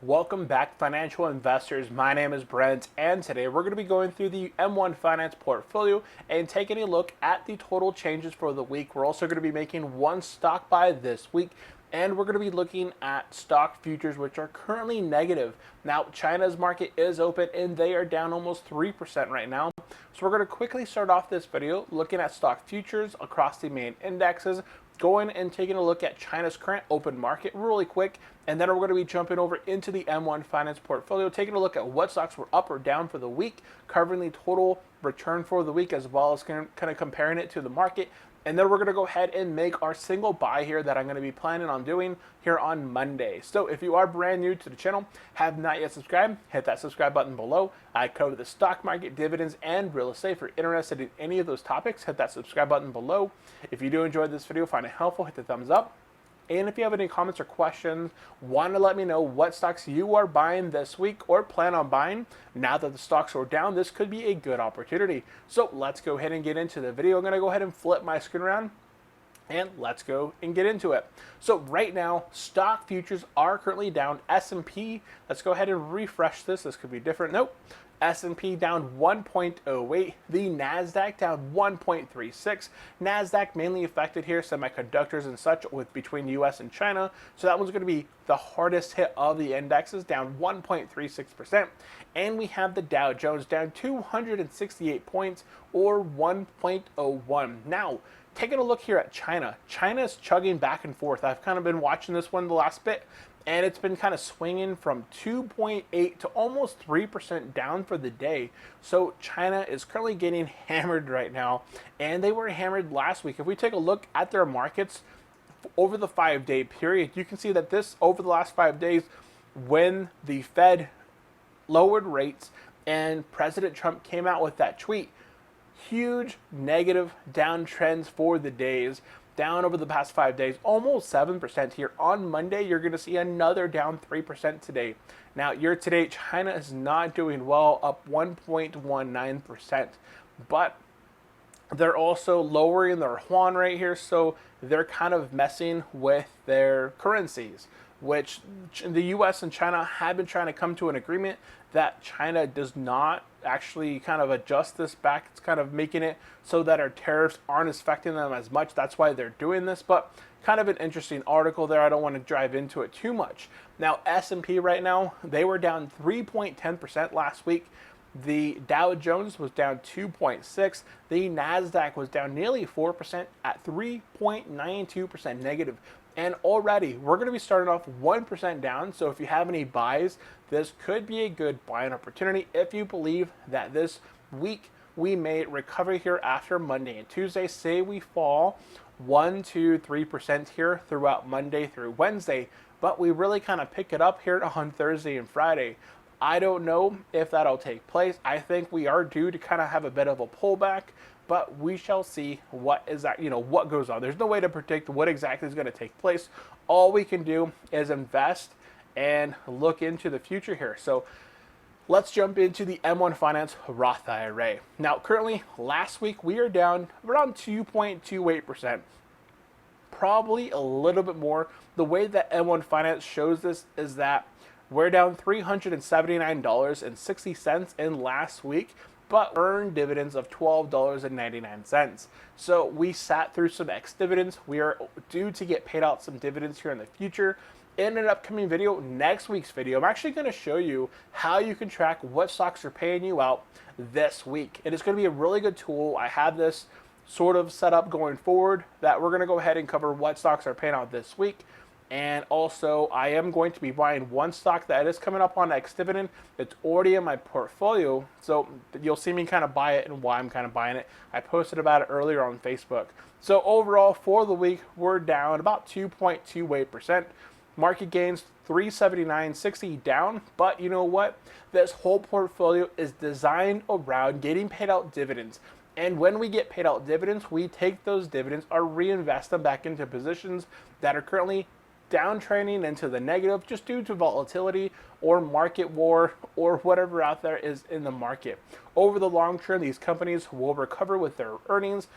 Welcome back, financial investors. My name is Brent, and today we're going to be going through the M1 Finance portfolio and taking a look at the total changes for the week. We're also going to be making one stock buy this week, and we're going to be looking at stock futures, which are currently negative. Now, China's market is open, and they are down almost 3% right now. So we're going to quickly start off this video looking at stock futures across the main indexes, going and taking a look at China's current open market really quick, and then we're going to be jumping over into the M1 Finance portfolio, taking a look at what stocks were up or down for the week, covering the total return for the week, as well as kind of comparing it to the market. And then we're going to go ahead and make our single buy here that I'm going to be planning on doing here on Monday. So if you are brand new to the channel, have not yet subscribed, hit that subscribe button below. I cover the stock market, dividends, and real estate. If you're interested in any of those topics, hit that subscribe button below. If you do enjoy this video, find it helpful, hit the thumbs up. And if you have any comments or questions, want to let me know what stocks you are buying this week or plan on buying. Now that the stocks are down, this could be a good opportunity. So let's go ahead and get into the video. I'm going to go ahead and flip my screen around and let's go and get into it. So right now, stock futures are currently down. S&P, let's go ahead and refresh this. This could be different. Nope. S&P down 1.08, the NASDAQ down 1.36. NASDAQ mainly affected here, semiconductors and such with between US and China. So that one's going to be the hardest hit of the indexes, down 1.36%. And we have the Dow Jones down 268 points or 1.01. Now, taking a look here at China. China's chugging back and forth. I've kind of been watching this one the last bit, and it's been kind of swinging from 2.8 to almost 3% down for the day. So China is currently getting hammered right now, and they were hammered last week. If we take a look at their markets over the 5-day period, you can see that this over the last 5 days, when the Fed lowered rates and President Trump came out with that tweet, huge negative downtrends for the days. Down over the past 5 days, almost 7% here. On Monday, you're going to see another down 3% today. Now, year to date, China is not doing well, up 1.19%. But they're also lowering their yuan rate here, so they're kind of messing with their currencies, which the US and China have been trying to come to an agreement that China does not actually kind of adjust this back. It's kind of making it so that our tariffs aren't affecting them as much. That's why they're doing this, but kind of an interesting article there. I don't want to dive into it too much. Now, S&P right now, they were down 3.10% last week. The Dow Jones was down 2.6. The NASDAQ was down nearly 4% at 3.92% negative. And already, we're going to be starting off 1% down. So if you have any buys, this could be a good buying opportunity if you believe that this week we may recover here after Monday and Tuesday. Say we fall 1 to 3% here throughout Monday through Wednesday, but we really kind of pick it up here on Thursday and Friday. I don't know if that'll take place. I think we are due to kind of have a bit of a pullback, but we shall see what is that, what goes on. There's no way to predict what exactly is going to take place. All we can do is invest and look into the future here. So let's jump into the M1 Finance Roth IRA. Now, currently, last week we are down around 2.28%, probably a little bit more. The way that M1 Finance shows this is that we're down $379.60 in last week, but earned dividends of $12.99. So we sat through some ex-dividends. We are due to get paid out some dividends here in the future. In an upcoming video, next week's video, I'm actually going to show you how you can track what stocks are paying you out this week. It is going to be a really good tool. I have this sort of set up going forward that we're going to go ahead and cover what stocks are paying out this week. And also, I am going to be buying one stock that is coming up on ex-dividend. It's already in my portfolio, so you'll see me kind of buy it and why I'm kind of buying it. I posted about it earlier on Facebook. So overall, for the week, we're down about 2.28%. Market gains 379.60 down, but you know what? This whole portfolio is designed around getting paid out dividends. And when we get paid out dividends, we take those dividends or reinvest them back into positions that are currently downtrending into the negative just due to volatility or market war or whatever out there is in the market. Over the long term, these companies will recover with their earnings.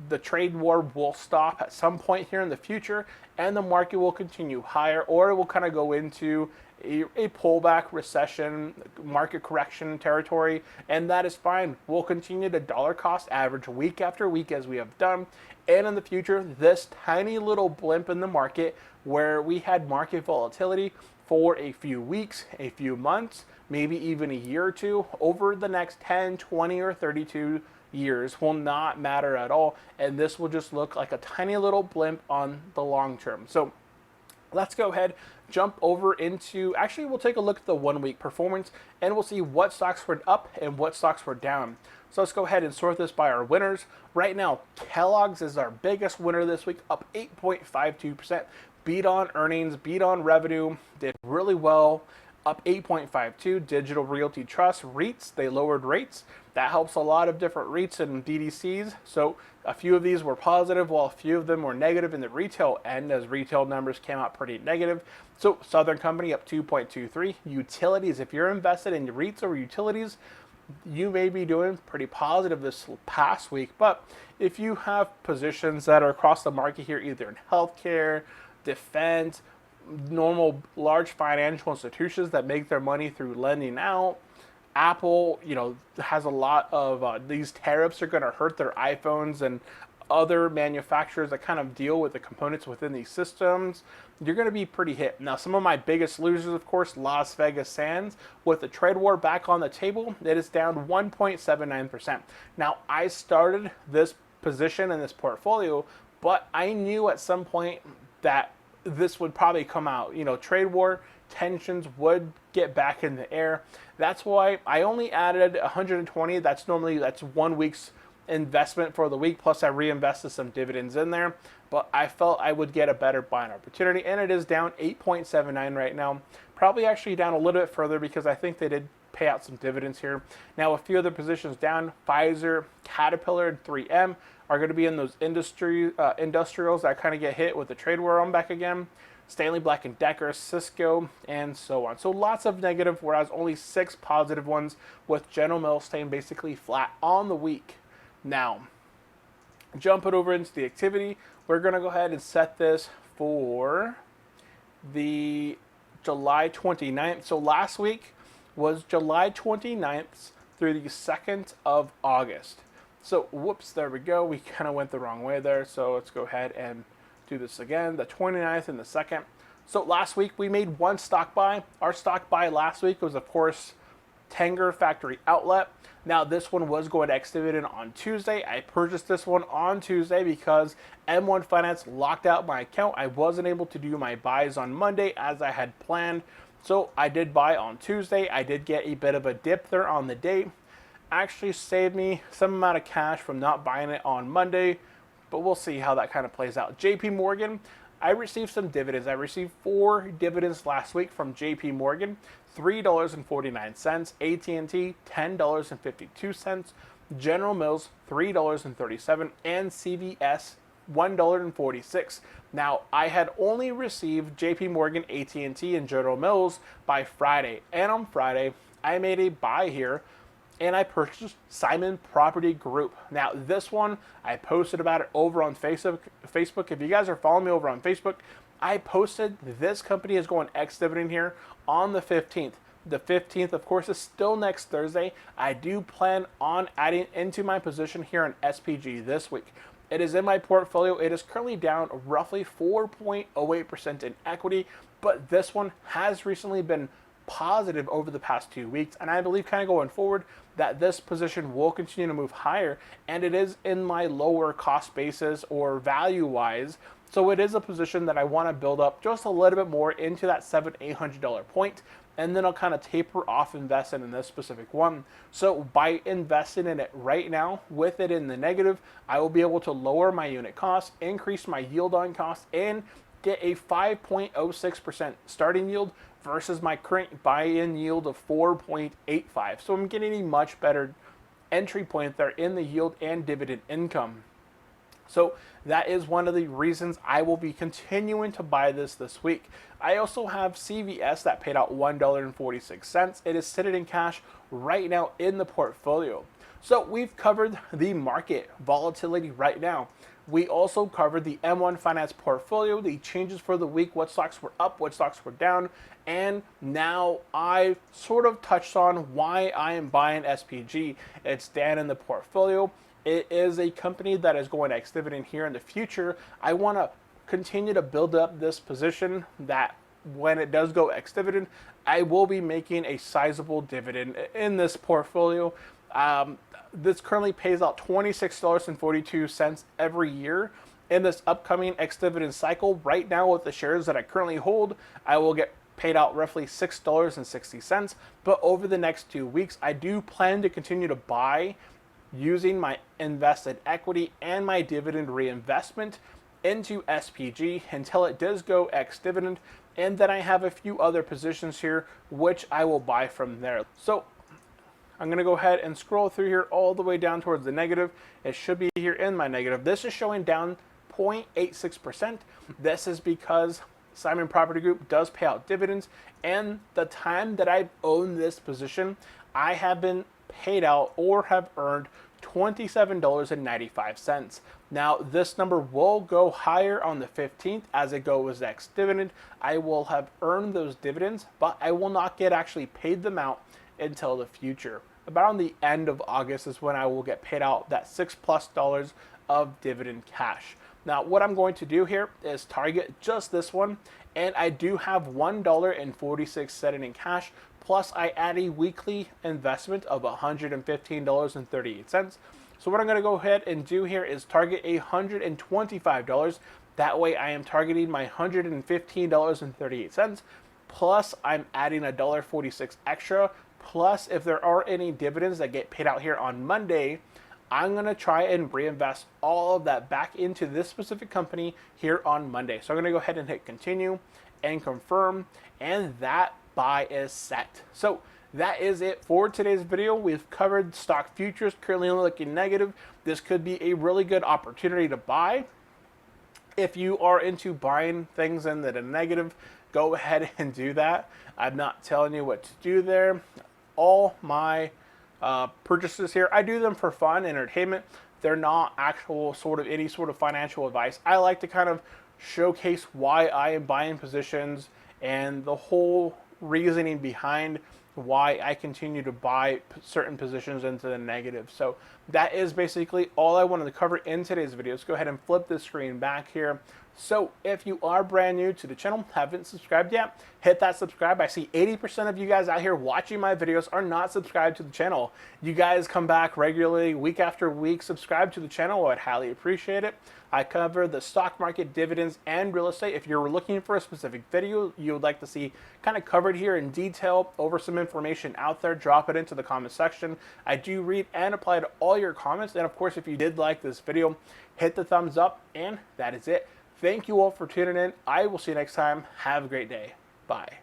The trade war will stop at some point here in the future, and the market will continue higher, or it will kind of go into a pullback, recession, market correction territory, and that is fine. We'll continue to dollar cost average week after week as we have done. And in the future, this tiny little blimp in the market where we had market volatility for a few weeks, a few months, maybe even a year or two, over the next 10, 20, or 32 years will not matter at all. And this will just look like a tiny little blimp on the long term. So let's go ahead, jump over into, actually we'll take a look at the 1 week performance and we'll see what stocks were up and what stocks were down. So let's go ahead and sort this by our winners. Right now, Kellogg's is our biggest winner this week, up 8.52%. Beat on earnings, beat on revenue, did really well, up 8.52. Digital Realty Trust, REITs, they lowered rates. That helps a lot of different REITs and DDCs. So a few of these were positive, while a few of them were negative in the retail end, as retail numbers came out pretty negative. So Southern Company up 2.23. Utilities, if you're invested in REITs or utilities, you may be doing pretty positive this past week. But if you have positions that are across the market here, either in healthcare, defense, normal large financial institutions that make their money through lending out, Apple, has a lot of these tariffs are going to hurt their iPhones and other manufacturers that kind of deal with the components within these systems. You're going to be pretty hit. Now, some of my biggest losers, of course, Las Vegas Sands. With the trade war back on the table, it is down 1.79%. Now, I started this position in this portfolio, but I knew at some point that this would probably come out. Trade war tensions would get back in the air. That's why I only added 120. That's 1 week's investment for the week, plus I reinvested some dividends in there. But I felt I would get a better buying opportunity, and it is down 8.79 right now. Probably actually down a little bit further because I think they did pay out some dividends here. Now, a few other positions down: Pfizer, Caterpillar, and 3M are going to be in those industrials that kind of get hit with the trade war on back again. Stanley Black & Decker, Cisco, and so on. So lots of negative, whereas only 6 positive ones, with General Mills staying basically flat on the week. Now, jumping over into the activity, we're going to go ahead and set this for the July 29th. So last week was July 29th through the 2nd of August. So, whoops, there we go. We kind of went the wrong way there. So let's go ahead and do this again, the 29th and the 2nd. So last week we made one stock buy. Our stock buy last week was, of course, Tanger Factory Outlet. Now, this one was going to activate on Tuesday. I purchased this one on Tuesday because M1 Finance locked out my account. I wasn't able to do my buys on Monday as I had planned. So I did buy on Tuesday. I did get a bit of a dip there on the day. Actually saved me some amount of cash from not buying it on Monday, but we'll see how that kind of plays out. JP Morgan, I received some dividends. I received 4 dividends last week from JP Morgan, $3.49, AT&T, $10.52, General Mills, $3.37, and CVS, $1.46. Now, I had only received JP Morgan, AT&T, and General Mills by Friday, and on Friday, I made a buy here, and I purchased Simon Property Group. Now, this one, I posted about it over on Facebook. If you guys are following me over on Facebook, I posted this company is going ex-dividend here on the 15th. The 15th, of course, is still next Thursday. I do plan on adding into my position here on SPG this week. It is in my portfolio. It is currently down roughly 4.08% in equity, but this one has recently been positive over the past 2 weeks, and I believe kind of going forward that this position will continue to move higher, and it is in my lower cost basis or value wise, so it is a position that I want to build up just a little bit more into that $700-800 point, and then I'll kind of taper off investing in this specific one. So by investing in it right now, with it in the negative, I will be able to lower my unit cost, increase my yield on cost, and get a 5.06% starting yield versus my current buy-in yield of 4.85. So I'm getting a much better entry point there in the yield and dividend income. So that is one of the reasons I will be continuing to buy this week. I also have CVS that paid out $1.46. It is sitting in cash right now in the portfolio. So we've covered the market volatility right now. We also covered the M1 Finance portfolio, the changes for the week, what stocks were up, what stocks were down, and now I sort of touched on why I am buying SPG. It's down in the portfolio. It is a company that is going ex-dividend here in the future. I want to continue to build up this position that when it does go ex-dividend, I will be making a sizable dividend in this portfolio. This currently pays out $26.42 every year. In this upcoming ex-dividend cycle, right now with the shares that I currently hold, I will get paid out roughly $6.60. But over the next 2 weeks, I do plan to continue to buy using my invested equity and my dividend reinvestment into SPG until it does go ex-dividend. And then I have a few other positions here, which I will buy from there. So I'm going to go ahead and scroll through here all the way down towards the negative. It should be here in my negative. This is showing down 0.86%. This is because Simon Property Group does pay out dividends. And the time that I've owned this position, I have been paid out or have earned $27.95. Now, this number will go higher on the 15th as it goes ex-dividend. I will have earned those dividends, but I will not get actually paid them out until the future. About on the end of August is when I will get paid out that $6+ of dividend cash. Now, what I'm going to do here is target just this one, and I do have $1.46 in cash, plus I add a weekly investment of $115.38. So what I'm going to go ahead and do here is target $125. That way I am targeting my $115.38, plus I'm adding $1.46 extra. Plus, if there are any dividends that get paid out here on Monday, I'm going to try and reinvest all of that back into this specific company here on Monday. So I'm going to go ahead and hit continue and confirm, and that buy is set. So that is it for today's video. We've covered stock futures currently looking negative. This could be a really good opportunity to buy. If you are into buying things in that are negative, go ahead and do that. I'm not telling you what to do there. All my purchases here, I do them for fun, entertainment. They're not actual sort of any sort of financial advice. I like to kind of showcase why I am buying positions and the whole reasoning behind why I continue to buy certain positions into the negative. So that is basically all I wanted to cover in today's video. Let's go ahead and flip the screen back here. So if you are brand new to the channel, haven't subscribed yet, hit that subscribe. I see 80% of you guys out here watching my videos are not subscribed to the channel. You guys come back regularly, week after week, subscribe to the channel. I'd highly appreciate it. I cover the stock market, dividends, and real estate. If you're looking for a specific video you would like to see kind of covered here in detail over some information out there, drop it into the comment section. I do read and apply to all your comments. And of course, if you did like this video, hit the thumbs up, and that is it. Thank you all for tuning in. I will see you next time. Have a great day. Bye.